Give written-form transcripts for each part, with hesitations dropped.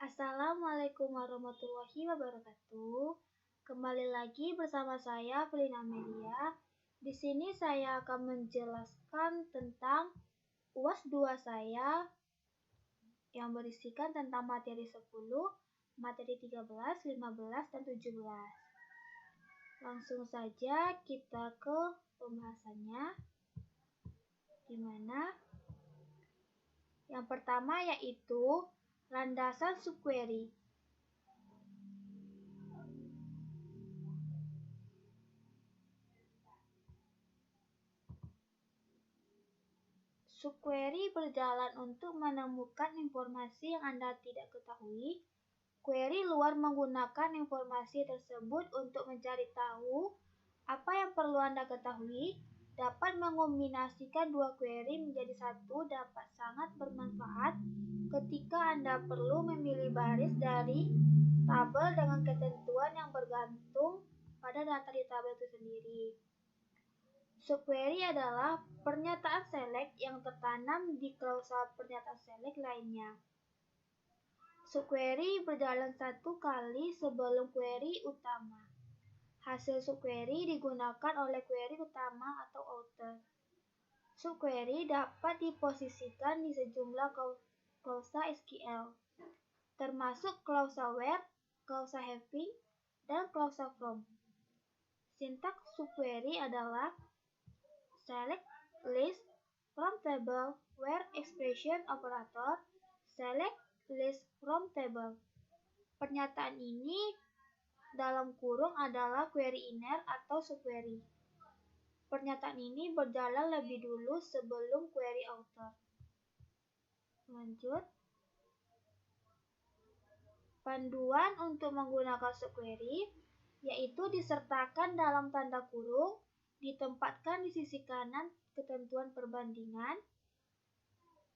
Assalamualaikum warahmatullahi wabarakatuh. Kembali lagi bersama saya Felina Amelia. Di sini saya akan menjelaskan tentang UAS 2 saya yang berisikan tentang materi 10, materi 13, 15, dan 17. Langsung saja kita ke pembahasannya. Dimana yang pertama yaitu landasan subquery. Subquery berjalan untuk menemukan informasi yang Anda tidak ketahui. Query luar menggunakan informasi tersebut untuk mencari tahu apa yang perlu Anda ketahui. Dapat mengombinasikan dua query menjadi satu dapat sangat bermanfaat ketika Anda perlu memilih baris dari tabel dengan ketentuan yang bergantung pada data di tabel itu sendiri. Subquery adalah pernyataan select yang tertanam di klausa pernyataan select lainnya. Subquery berjalan satu kali sebelum query utama. Hasil subquery digunakan oleh query utama atau outer. Subquery dapat diposisikan di sejumlah klausa SQL, termasuk klausa where, klausa having, dan klausa from. Sintaks subquery adalah select list from table where expression operator select list from table. Pernyataan ini dalam kurung adalah query inner atau subquery. Pernyataan ini berjalan lebih dulu sebelum query outer. Lanjut. Panduan untuk menggunakan subquery yaitu disertakan dalam tanda kurung, ditempatkan di sisi kanan ketentuan perbandingan.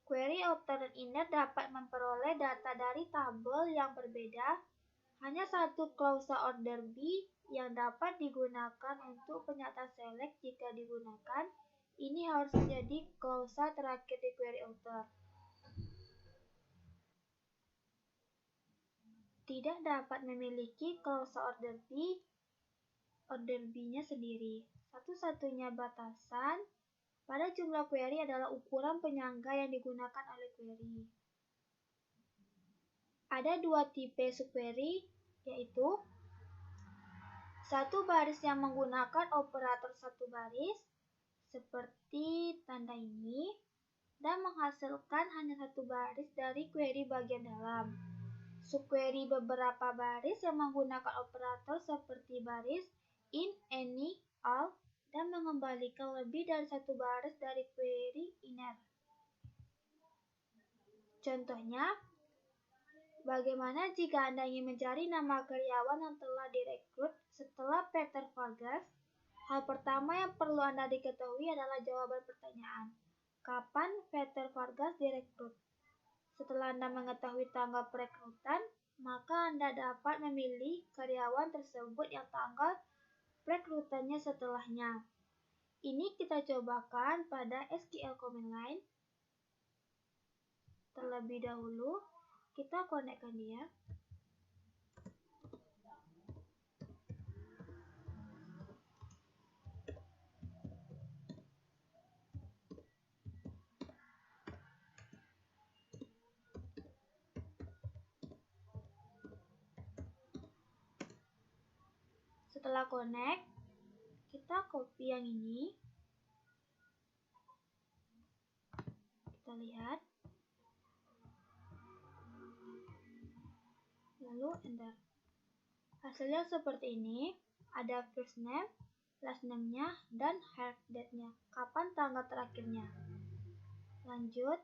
Query outer dan inner dapat memperoleh data dari tabel yang berbeda. Hanya satu klausa order B yang dapat digunakan untuk pernyataan select jika digunakan. Ini harus menjadi klausa terakhir di query outer. Tidak dapat memiliki klausa order B-nya sendiri. Satu-satunya batasan pada jumlah query adalah ukuran penyangga yang digunakan oleh query. Ada dua tipe subquery, yaitu satu baris yang menggunakan operator satu baris, seperti tanda ini, dan menghasilkan hanya satu baris dari query bagian dalam. Subquery beberapa baris yang menggunakan operator seperti baris in, any, all, dan mengembalikan lebih dari satu baris dari query inner. Contohnya, bagaimana jika Anda ingin mencari nama karyawan yang telah direkrut setelah Peter Vargas? Hal pertama yang perlu Anda diketahui adalah jawaban pertanyaan. Kapan Peter Vargas direkrut? Setelah Anda mengetahui tanggal perekrutan, maka Anda dapat memilih karyawan tersebut yang tanggal perekrutannya setelahnya. Ini kita cobakan pada SQL command line. Terlebih dahulu, kita konekkan dia. Setelah connect, kita copy yang ini. Kita lihat. Lalu enter. Hasilnya seperti ini. Ada first name, last name-nya, dan hire date-nya. Kapan tanggal terakhirnya. Lanjut.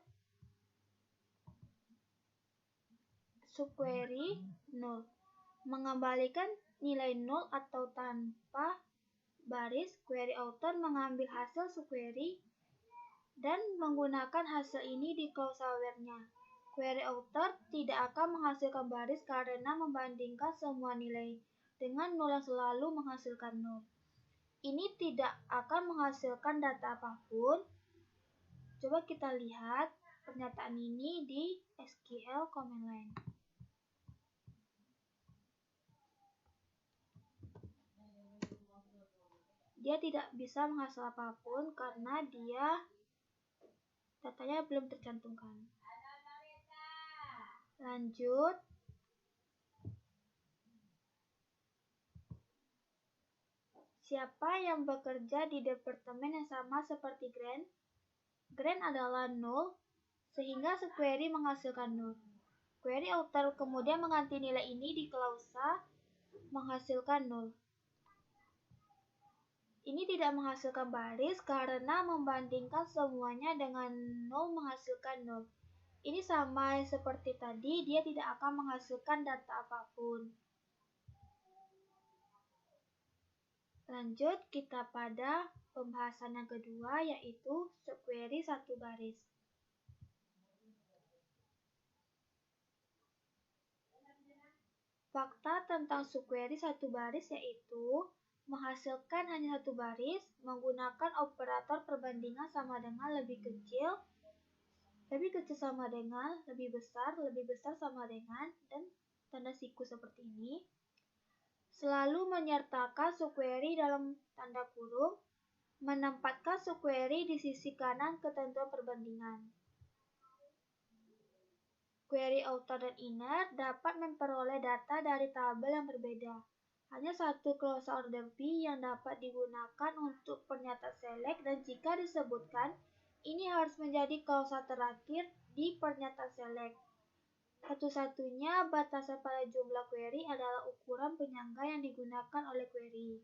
Subquery null. Mengembalikan nilai null atau tanpa baris. Query outer mengambil hasil subquery dan menggunakan hasil ini di klausa where-nya. Query outer tidak akan menghasilkan baris karena membandingkan semua nilai dengan nol yang selalu menghasilkan nol. Ini tidak akan menghasilkan data apapun. Coba kita lihat pernyataan ini di SQL command line. dia tidak bisa menghasilkan apapun karena datanya belum tercantumkan. Lanjut. Siapa yang bekerja di departemen yang sama seperti Grant? Grant adalah 0, sehingga query menghasilkan 0. Query author kemudian mengganti nilai ini di klausa menghasilkan 0. Ini tidak menghasilkan baris karena membandingkan semuanya dengan 0 menghasilkan 0. Ini sama seperti tadi, dia tidak akan menghasilkan data apapun. Lanjut kita pada pembahasan yang kedua, yaitu subquery satu baris. Fakta tentang subquery satu baris yaitu menghasilkan hanya satu baris menggunakan operator perbandingan sama dengan lebih kecil sama dengan, lebih besar sama dengan, dan tanda siku seperti ini. Selalu menyertakan subquery dalam tanda kurung, menempatkan subquery di sisi kanan ketentuan perbandingan. Query outer dan inner dapat memperoleh data dari tabel yang berbeda. Hanya satu klausa order B yang dapat digunakan untuk pernyataan select, dan jika disebutkan, ini harus menjadi klausa terakhir di pernyataan select. Satu-satunya batasan pada jumlah query adalah ukuran penyangga yang digunakan oleh query.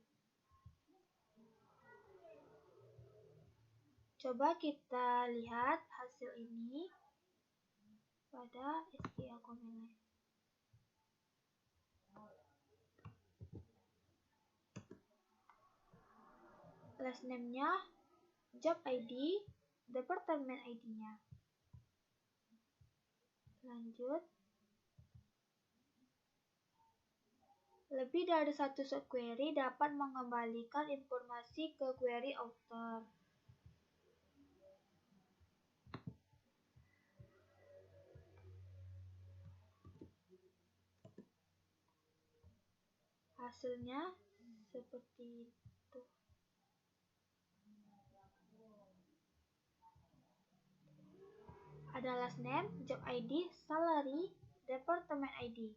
Coba kita lihat hasil ini pada SQL Command Line. Class name-nya, job ID, department ID-nya. Lanjut. Lebih dari satu subquery dapat mengembalikan informasi ke query author. Hasilnya seperti itu. Ada last name, job ID, salary, department ID.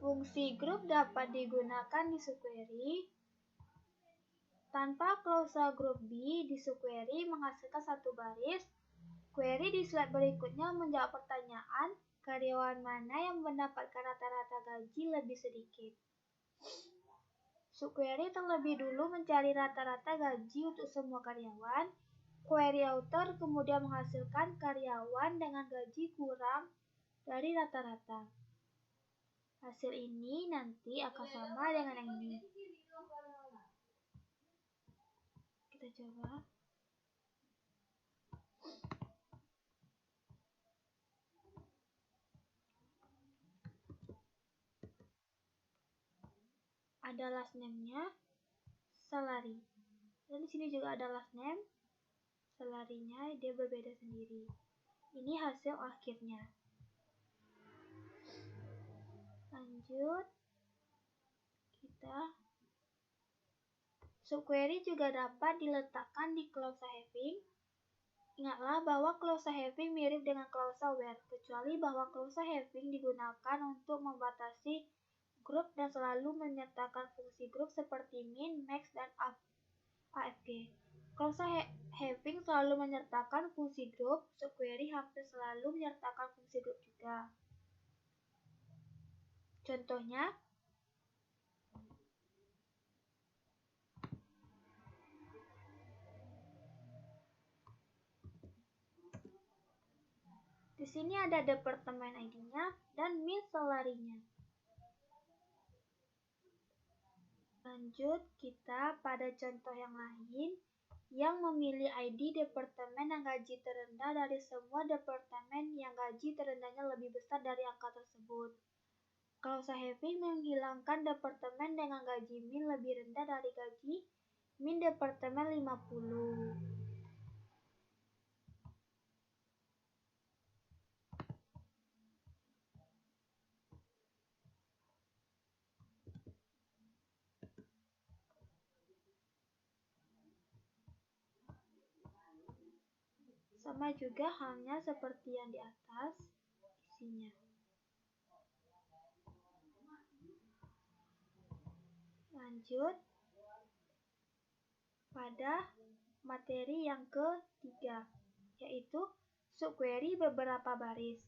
Fungsi grup dapat digunakan di subquery. Tanpa klausa grup B di subquery menghasilkan satu baris. Query di slide berikutnya menjawab pertanyaan, karyawan mana yang mendapatkan rata-rata gaji lebih sedikit. Subquery terlebih dulu mencari rata-rata gaji untuk semua karyawan. Query author kemudian menghasilkan karyawan dengan gaji kurang dari rata-rata. Hasil ini nanti akan sama dengan yang ini. Kita coba. Ada last name-nya, salary. Dan di sini juga ada last name, salary-nya dia berbeda sendiri. Ini hasil akhirnya. Lanjut. Subquery juga dapat diletakkan di klausa having. Ingatlah bahwa klausa having mirip dengan klausa where, kecuali bahwa klausa having digunakan untuk membatasi grup dan selalu menyertakan fungsi grup seperti min, max, dan AFG. Klausa having selalu menyertakan fungsi grup, subquery hampir selalu menyertakan fungsi grup juga. Contohnya, di sini ada departemen ID-nya dan min salary-nya. Lanjut kita pada contoh yang lain yang memilih ID departemen yang gaji terendah dari semua departemen yang gaji terendahnya lebih besar dari angka tersebut. Klausa having menghilangkan departemen dengan gaji min lebih rendah dari gaji min departemen 50. Sama juga halnya seperti yang di atas isinya. Lanjut pada materi yang ketiga, yaitu subquery beberapa baris.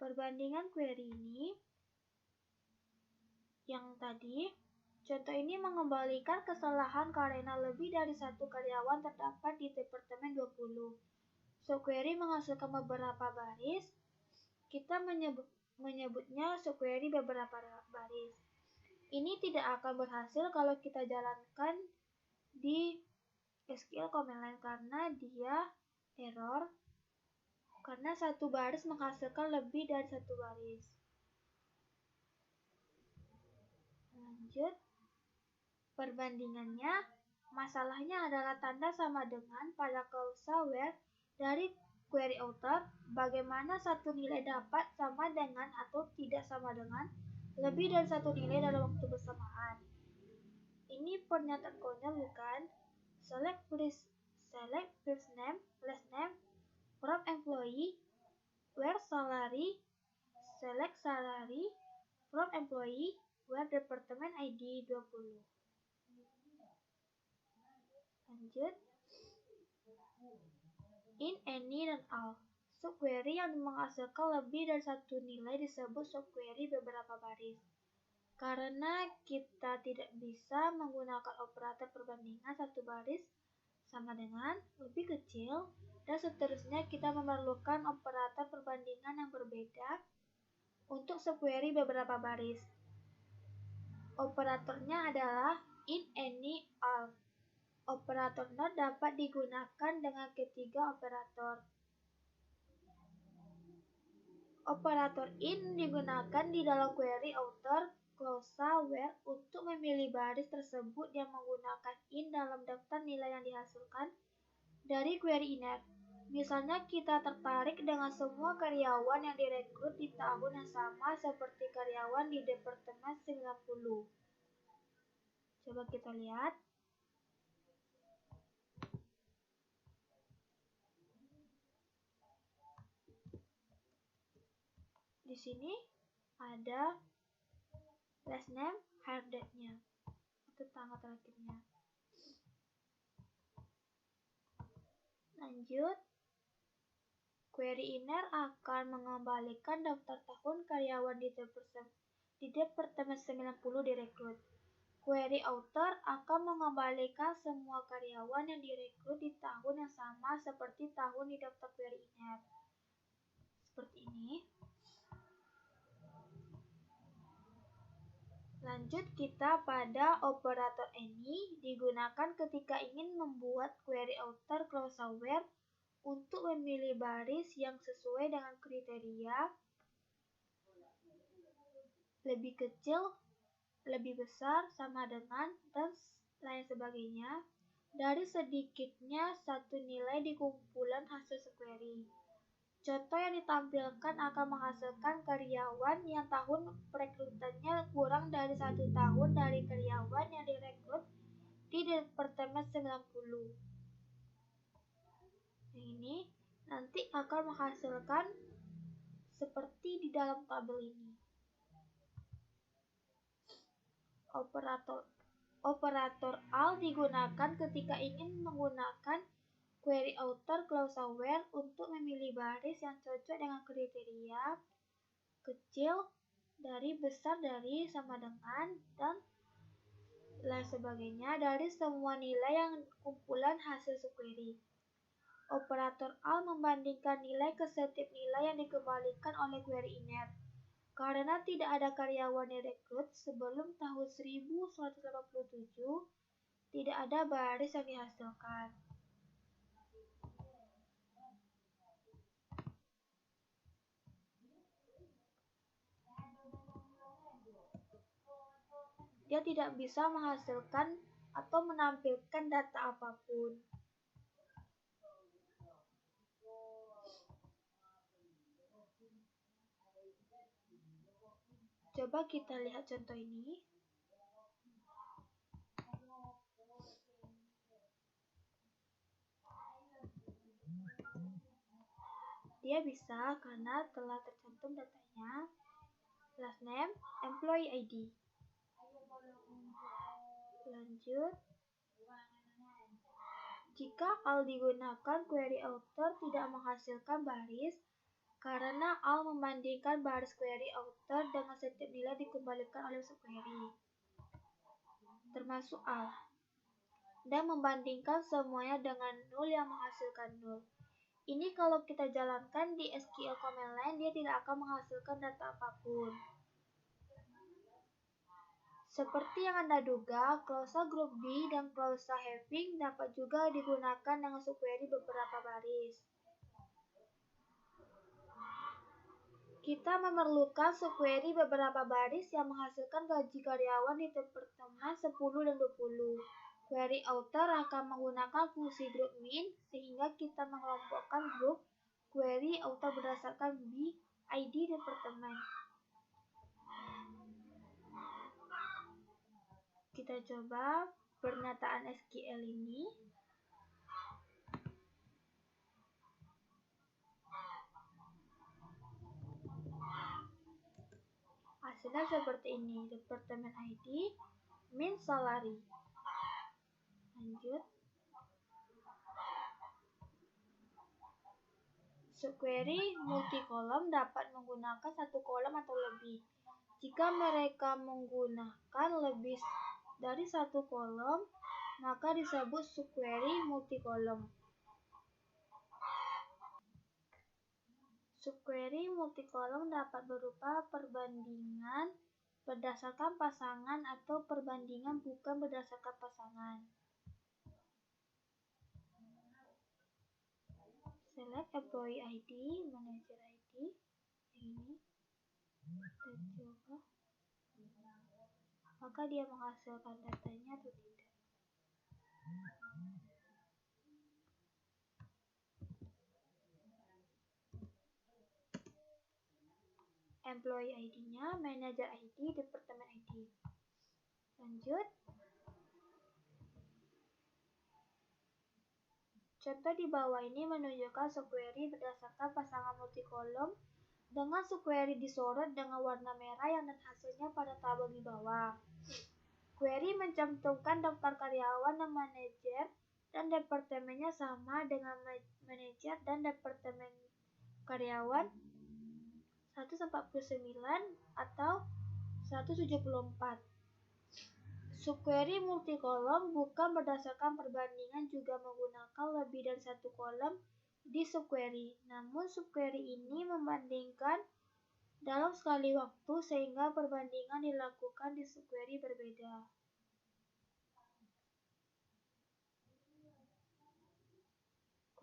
Perbandingan query ini yang tadi, contoh ini mengembalikan kesalahan karena lebih dari satu karyawan terdapat di Departemen 20. Subquery menghasilkan beberapa baris. Kita menyebutnya subquery beberapa baris. Ini tidak akan berhasil kalau kita jalankan di SQL command line karena dia error karena satu baris menghasilkan lebih dari satu baris. Lanjut, perbandingannya, masalahnya adalah tanda sama dengan pada klausa where dari query author, bagaimana satu nilai dapat sama dengan atau tidak sama dengan lebih dari satu nilai dalam waktu bersamaan. Ini pernyataan konyol bukan? Select first name, last name from employee, where salary, select salary from employee, where department ID 20. Lanjut. In, any, dan all. Subquery yang menghasilkan lebih dari satu nilai disebut subquery beberapa baris. Karena kita tidak bisa menggunakan operator perbandingan satu baris sama dengan lebih kecil, dan seterusnya kita memerlukan operator perbandingan yang berbeda untuk subquery beberapa baris. Operatornya adalah in, any, all. Operator not dapat digunakan dengan ketiga operator. Operator in digunakan di dalam query author klausa where untuk memilih baris tersebut yang menggunakan in dalam daftar nilai yang dihasilkan dari query inner. Misalnya kita tertarik dengan semua karyawan yang direkrut di tahun yang sama seperti karyawan di Departemen 90. Coba kita lihat. Di sini ada last name, hire date-nya, atau tanggal terakhirnya. Lanjut, query inner akan mengembalikan daftar tahun karyawan di Departemen 90 direkrut. Query author akan mengembalikan semua karyawan yang direkrut di tahun yang sama seperti tahun di daftar query inner. Seperti ini. Lanjut kita pada operator any digunakan ketika ingin membuat query author klausa where untuk memilih baris yang sesuai dengan kriteria lebih kecil, lebih besar, sama dengan, dan lain sebagainya dari sedikitnya satu nilai di kumpulan hasil subquery. Contoh yang ditampilkan akan menghasilkan karyawan yang tahun perekrutannya kurang dari 1 tahun dari karyawan yang direkrut di Departemen 90. Ini nanti akan menghasilkan seperti di dalam tabel ini. Operator all digunakan ketika ingin menggunakan query author klausa where untuk memilih baris yang cocok dengan kriteria kecil dari, besar dari, sama dengan, dan lain sebagainya dari semua nilai yang kumpulan hasil subquery. Operator all membandingkan nilai ke setiap nilai yang dikembalikan oleh query inner. Karena tidak ada karyawan direkrut sebelum tahun 1187, tidak ada baris yang dihasilkan. Dia tidak bisa menghasilkan atau menampilkan data apapun. Coba kita lihat contoh ini. Dia bisa karena telah tercantum datanya, last name, employee ID. Lanjut. Jika AL digunakan, query author tidak menghasilkan baris karena AL membandingkan baris query author dengan setiap nilai dikembalikan oleh subquery, termasuk AL, dan membandingkan semuanya dengan nul yang menghasilkan nul. Ini kalau kita jalankan di SQL command line, dia tidak akan menghasilkan data apapun. Seperti yang Anda duga, klausa group B dan klausa having dapat juga digunakan dengan subquery beberapa baris. Kita memerlukan subquery beberapa baris yang menghasilkan gaji karyawan di departemen 10 dan 20. Query author akan menggunakan fungsi group min sehingga kita mengelompokkan grup query author berdasarkan B, ID departemen. Kita coba pernyataan SQL ini. Hasilnya seperti ini, departemen ID, min salary. Lanjut. Subquery multi-kolom dapat menggunakan satu kolom atau lebih. Jika mereka menggunakan lebih dari satu kolom, maka disebut subquery multi-kolom. Subquery multi-kolom dapat berupa perbandingan berdasarkan pasangan atau perbandingan bukan berdasarkan pasangan. Select employee ID, manager ID, ini. Kita coba apakah dia menghasilkan datanya atau tidak. Employee ID-nya, manager ID, departemen ID. Lanjut. Contoh di bawah ini menunjukkan subquery berdasarkan pasangan multikolom dengan subquery disorot dengan warna merah yang dan hasilnya pada tabel di bawah. Query mencantumkan daftar karyawan dan manajer dan departemennya sama dengan manajer dan departemen karyawan 149 atau 174. Subquery multikolom bukan berdasarkan perbandingan juga menggunakan lebih dari satu kolom di subquery. Namun subquery ini membandingkan dalam sekali waktu sehingga perbandingan dilakukan di subquery berbeda.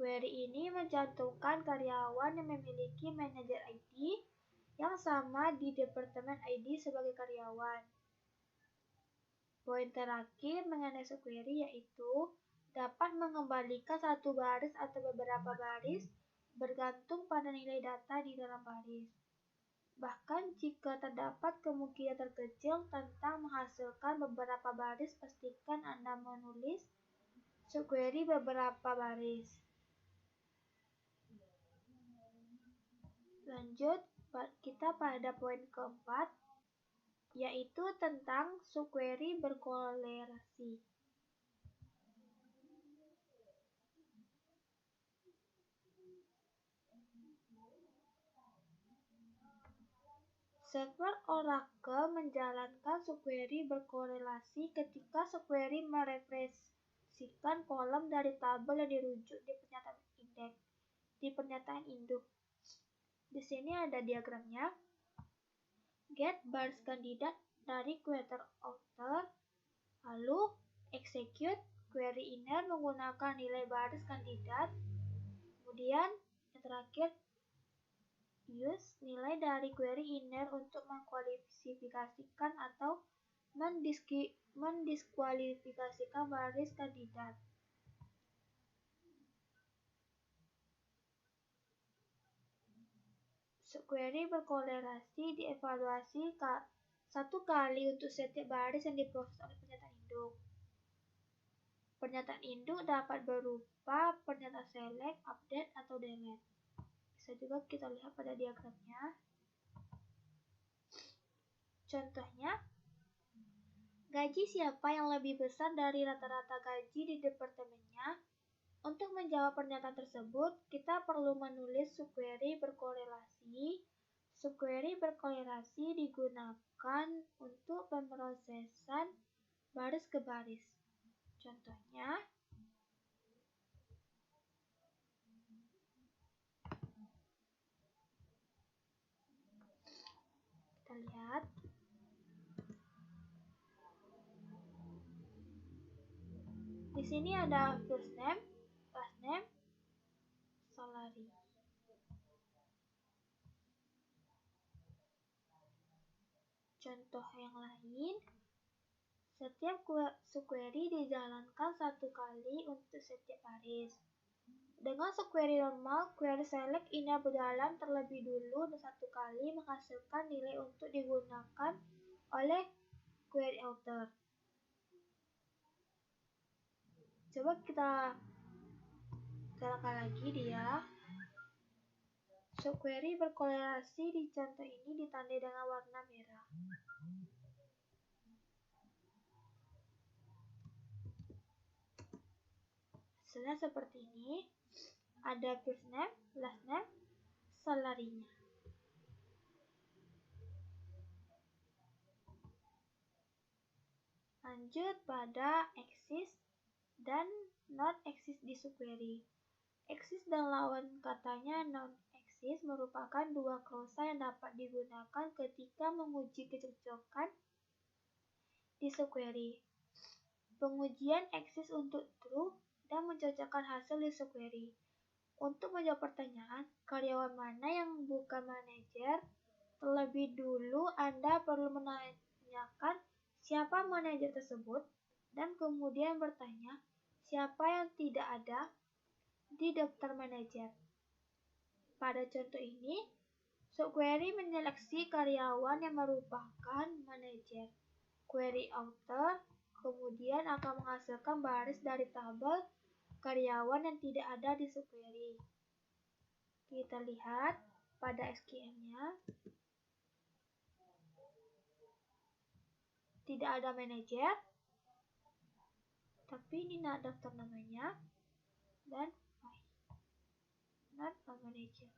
Query ini mencantumkan karyawan yang memiliki manajer ID yang sama di departemen ID sebagai karyawan. Poin terakhir mengenai subquery yaitu dapat mengembalikan satu baris atau beberapa baris bergantung pada nilai data di dalam baris. Bahkan jika terdapat kemungkinan terkecil tentang menghasilkan beberapa baris, pastikan Anda menulis subquery beberapa baris. Lanjut, kita pada poin keempat, yaitu tentang subquery berkolerasi. Server Oracle menjalankan subquery berkorelasi ketika subquery merefleksikan kolom dari tabel yang dirujuk di pernyataan indeks, di pernyataan induk. Di sini ada diagramnya. Get baris kandidat dari query author, lalu execute query inner menggunakan nilai baris kandidat, kemudian yang terakhir use nilai dari query inner untuk mengkualifikasikan atau mendiskualifikasikan baris kandidat. Subquery berkolerasi dievaluasi 1 kali untuk setiap baris yang diproses oleh pernyataan induk. Pernyataan induk dapat berupa pernyataan select, update, atau delete. Bisa juga kita lihat pada diagramnya. Contohnya, gaji siapa yang lebih besar dari rata-rata gaji di departemennya? Untuk menjawab pernyataan tersebut, kita perlu menulis subquery berkorelasi. Subquery berkorelasi digunakan untuk pemrosesan baris ke baris. Contohnya, kita lihat. Di sini ada first name, last name, salary. Contoh yang lain, setiap subquery dijalankan 1 kali untuk setiap baris. Dengan subquery normal, query select ini berjalan terlebih dulu dan 1 kali menghasilkan nilai untuk digunakan oleh query outer. Coba kita jalankan lagi dia. Subquery berkorelasi di contoh ini ditandai dengan warna merah. Hasilnya seperti ini. Ada first name, last name, salary-nya. Lanjut pada exist dan not exist di subquery. Exist dan lawan katanya non-exist merupakan dua klausa yang dapat digunakan ketika menguji kecocokan di subquery. Pengujian exist untuk true dan mencocokkan hasil di subquery. Untuk menjawab pertanyaan, karyawan mana yang bukan manajer, terlebih dulu Anda perlu menanyakan siapa manajer tersebut dan kemudian bertanya siapa yang tidak ada di daftar manajer. Pada contoh ini, subquery menyeleksi karyawan yang merupakan manajer. Query outer kemudian akan menghasilkan baris dari tabel karyawan yang tidak ada di subquery. Kita lihat pada SQL-nya. Tidak ada manajer, tapi ini daftar namanya dan not a manager.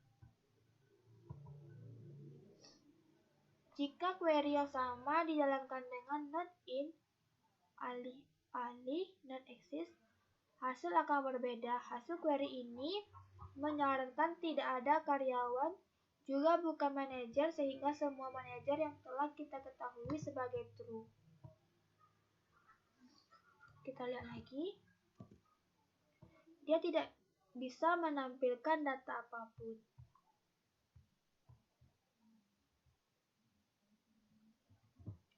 Jika query yang sama dijalankan dengan not in alih-alih not exist, hasil akan berbeda. Hasil query ini menyarankan tidak ada karyawan, juga bukan manajer, sehingga semua manajer yang telah kita ketahui sebagai true. Kita lihat lagi. Dia tidak bisa menampilkan data apapun.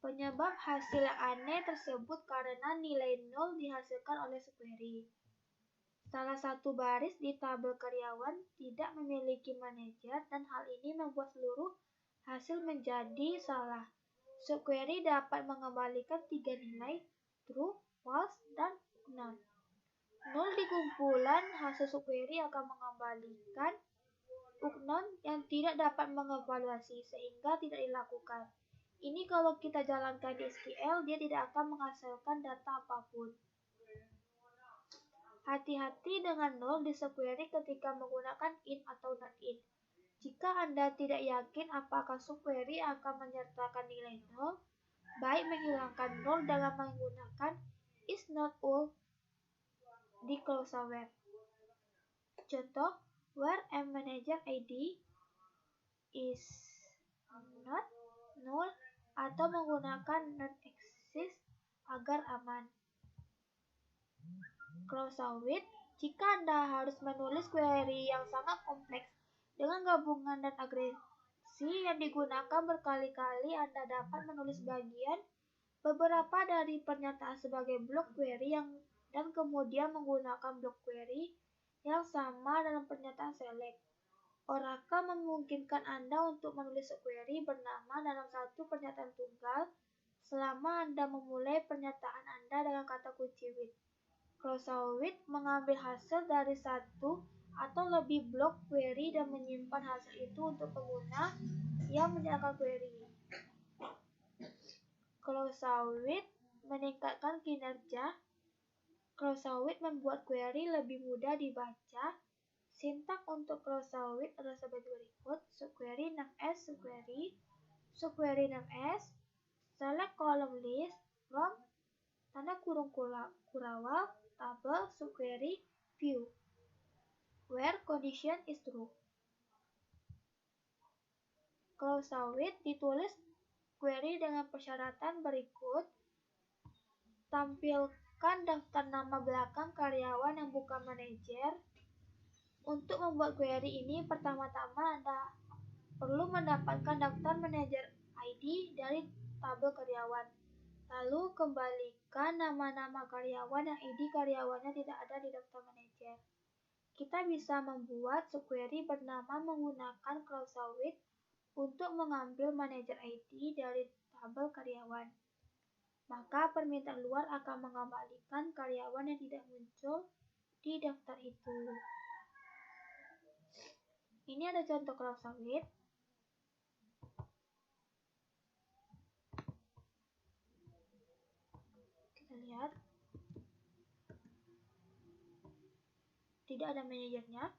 Penyebab hasil yang aneh tersebut karena nilai 0 dihasilkan oleh subquery. Salah satu baris di tabel karyawan tidak memiliki manajer dan hal ini membuat seluruh hasil menjadi salah. Subquery dapat mengembalikan 3 nilai, true, false, dan none. 0 di kumpulan hasil subquery akan mengembalikan unknown yang tidak dapat mengevaluasi sehingga tidak dilakukan. Ini kalau kita jalankan di SQL, dia tidak akan menghasilkan data apapun. Hati-hati dengan 0 di subquery ketika menggunakan in atau not in. Jika Anda tidak yakin apakah subquery akan menyertakan nilai 0, baik menghilangkan 0 dengan menggunakan is not all di klausa where. Contoh, where a manager ID is not null atau menggunakan not exist agar aman. Klausa with, jika Anda harus menulis query yang sangat kompleks dengan gabungan dan agresi yang digunakan berkali-kali, Anda dapat menulis beberapa dari pernyataan sebagai blok query dan kemudian menggunakan blok query yang sama dalam pernyataan select. Oracle memungkinkan Anda untuk menulis query bernama dalam satu pernyataan tunggal selama Anda memulai pernyataan Anda dengan kata kunci with. Closed mengambil hasil dari satu atau lebih blok query dan menyimpan hasil itu untuk pengguna yang menjalankan query. Closed meningkatkan kinerja. Closed membuat query lebih mudah dibaca. Sintak untuk closed adalah sebagai berikut: subquery names subquery, subquery names, select column list from tanda kurung kurawal tabel subquery view where condition is true. Closed ditulis query dengan persyaratan berikut: tampilkan daftar nama belakang karyawan yang bukan manajer. Untuk membuat query ini, pertama-tama Anda perlu mendapatkan daftar manajer ID dari tabel karyawan. Lalu kembalikan nama-nama karyawan yang ID karyawannya tidak ada di daftar manajer. Kita bisa membuat subquery bernama menggunakan closed untuk mengambil manajer ID dari tabel karyawan. Maka permintaan luar akan mengembalikan karyawan yang tidak muncul di daftar itu. Ini ada contoh closed. Kita lihat. Tidak ada manajernya.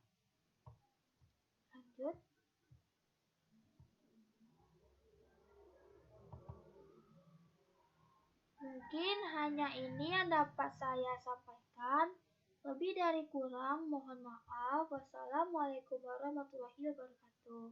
Lanjut. Mungkin hanya ini yang dapat saya sampaikan. Lebih dari kurang, mohon maaf. Wassalamualaikum warahmatullahi wabarakatuh.